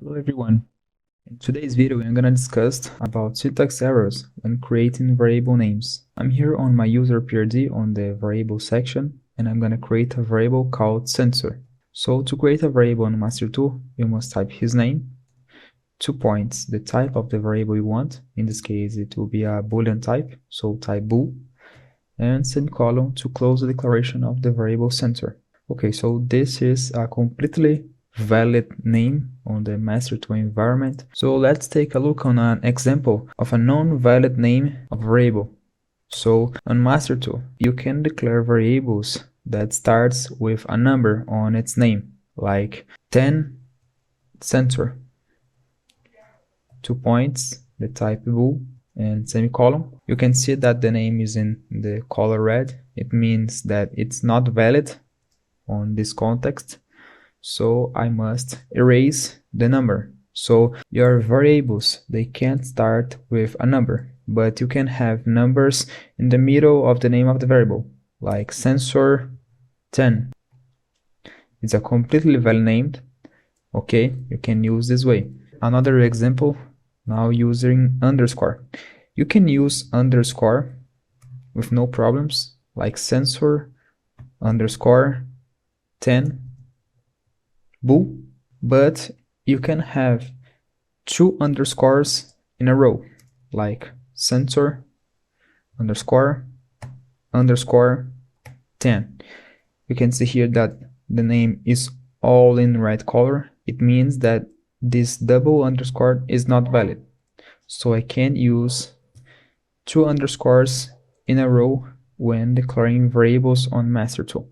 Hello everyone. In today's video I'm gonna discuss about syntax errors when creating variable names. I'm here on my user PRD on the variable section and I'm gonna create a variable called sensor. So to create a variable on Mastertool, you must type his name, 2 points, the type of the variable you want. In this case it will be a boolean type, so type bool, and semicolon to close the declaration of the variable sensor. Okay, so this is a completely valid name on the Mastertool environment. So let's take a look on an example of a non-valid name of variable. So on Mastertool, you can declare variables that starts with a number on its name, like 10 sensor, 2 points, the type bool, and semicolon. You can see that the name is in the color red. It means that it's not valid on this context. So I must erase the number. So your variables, they can't start with a number, but you can have numbers in the middle of the name of the variable, like sensor 10. It's a completely valid name. Okay, you can use this way. Another example, now using underscore. You can use underscore with no problems, like sensor underscore 10 bool, but you can have 2 underscores in a row, like sensor underscore underscore 10. You can see here that the name is all in red color. It means that this double underscore is not valid. So I can use 2 underscores in a row when declaring variables on Mastertool.